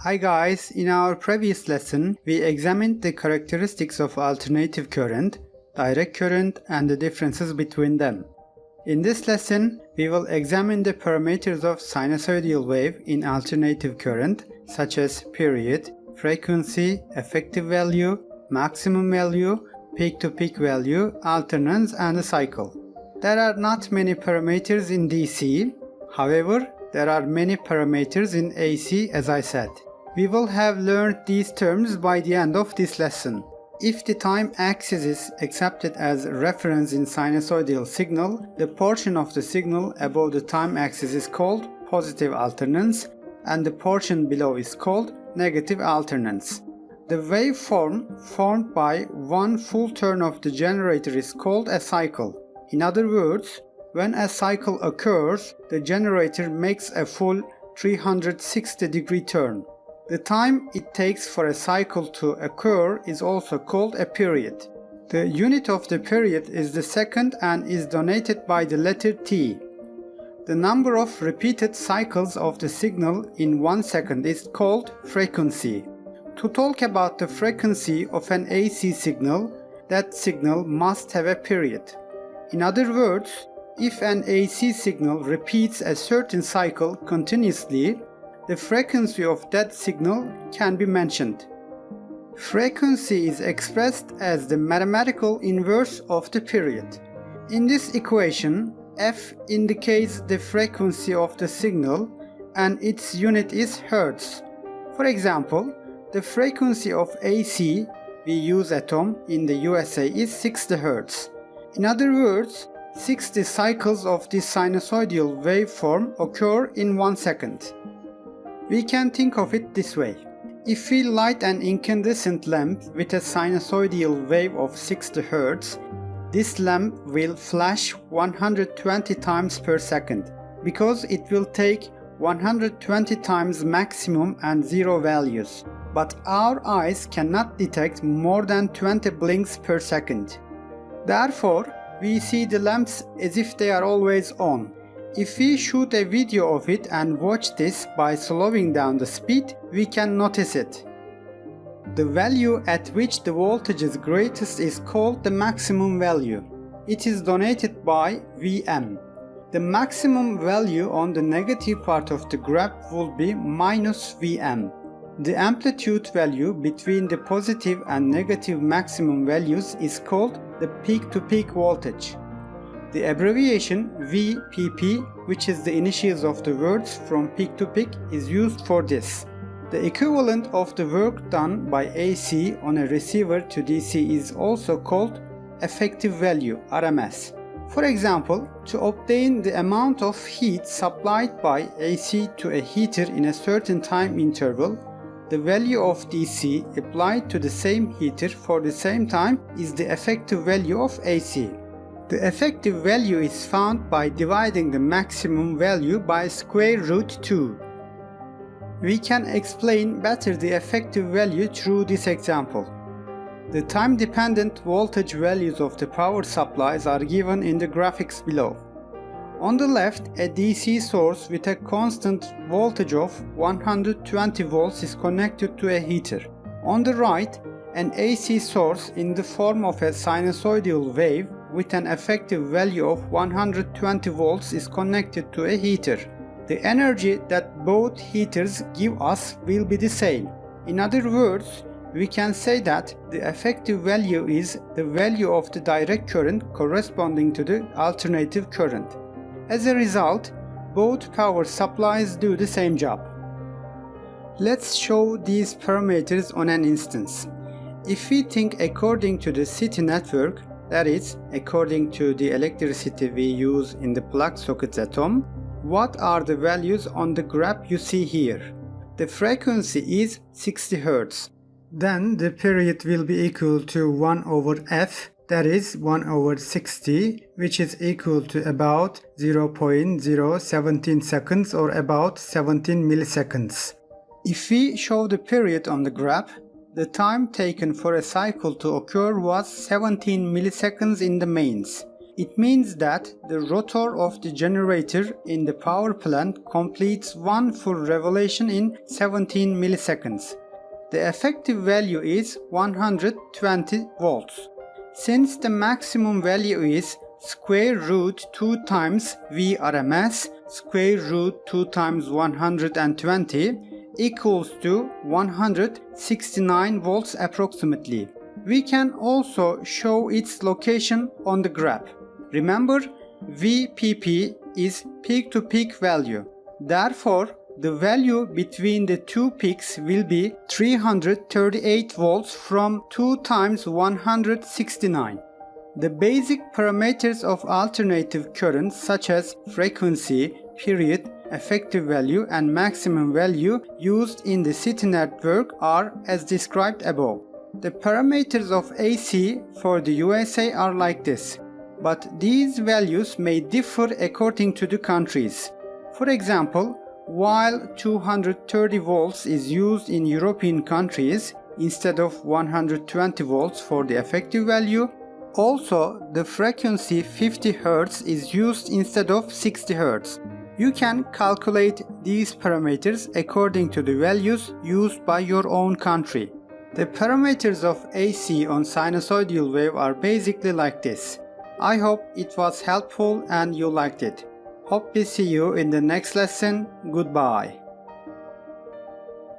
Hi guys, in our previous lesson, we examined the characteristics of alternating current, direct current and the differences between them. In this lesson, we will examine the parameters of sinusoidal wave in alternating current such as period, frequency, effective value, maximum value, peak-to-peak value, alternans and the cycle. There are not many parameters in DC, however, there are many parameters in AC as I said. We will have learned these terms by the end of this lesson. If the time axis is accepted as reference in sinusoidal signal, the portion of the signal above the time axis is called positive alternans and the portion below is called negative alternans. The waveform formed by one full turn of the generator is called a cycle. In other words, when a cycle occurs, the generator makes a full 360-degree turn. The time it takes for a cycle to occur is also called a period. The unit of the period is the second and is denoted by the letter T. The number of repeated cycles of the signal in 1 second is called frequency. To talk about the frequency of an AC signal, that signal must have a period. In other words, if an AC signal repeats a certain cycle continuously, the frequency of that signal can be mentioned. Frequency is expressed as the mathematical inverse of the period. In this equation, F indicates the frequency of the signal and its unit is Hertz. For example, the frequency of AC we use at home in the USA is 60 Hz. In other words, 60 cycles of this sinusoidal waveform occur in 1 second. We can think of it this way. If we light an incandescent lamp with a sinusoidal wave of 60 Hz, this lamp will flash 120 times per second because it will take 120 times maximum and zero values. But our eyes cannot detect more than 20 blinks per second. Therefore, we see the lamps as if they are always on. If we shoot a video of it and watch this by slowing down the speed, we can notice it. The value at which the voltage is greatest is called the maximum value. It is denoted by Vm. The maximum value on the negative part of the graph will be minus Vm. The amplitude value between the positive and negative maximum values is called the peak-to-peak voltage. The abbreviation VPP, which is the initials of the words from peak to peak, is used for this. The equivalent of the work done by AC on a receiver to DC is also called effective value, RMS. For example, to obtain the amount of heat supplied by AC to a heater in a certain time interval, the value of DC applied to the same heater for the same time is the effective value of AC. The effective value is found by dividing the maximum value by square root 2. We can explain better the effective value through this example. The time-dependent voltage values of the power supplies are given in the graphics below. On the left, a DC source with a constant voltage of 120 volts is connected to a heater. On the right, an AC source in the form of a sinusoidal wave with an effective value of 120 volts is connected to a heater. The energy that both heaters give us will be the same. In other words, we can say that the effective value is the value of the direct current corresponding to the alternating current. As a result, both power supplies do the same job. Let's show these parameters on an instance. If we think according to the city network, that is, according to the electricity we use in the plug sockets at home, what are the values on the graph you see here? The frequency is 60 Hz. Then the period will be equal to 1 over F, that is 1 over 60, which is equal to about 0.017 seconds or about 17 milliseconds. If we show the period on the graph, the time taken for a cycle to occur was 17 milliseconds in the mains. It means that the rotor of the generator in the power plant completes one full revolution in 17 milliseconds. The effective value is 120 volts. Since the maximum value is square root 2 times Vrms square root 2 times 120 equals to 169 volts approximately. We can also show its location on the graph. Remember, VPP is peak-to-peak value. Therefore, the value between the two peaks will be 338 volts from 2 times 169. The basic parameters of alternative current such as frequency, period, effective value and maximum value used in the city network are as described above. The parameters of AC for the USA are like this, but these values may differ according to the countries. For example, while 230 volts is used in European countries instead of 120 volts for the effective value, also the frequency 50 Hz is used instead of 60 Hz. You can calculate these parameters according to the values used by your own country. The parameters of AC on sinusoidal wave are basically like this. I hope it was helpful and you liked it. Hope to see you in the next lesson. Goodbye.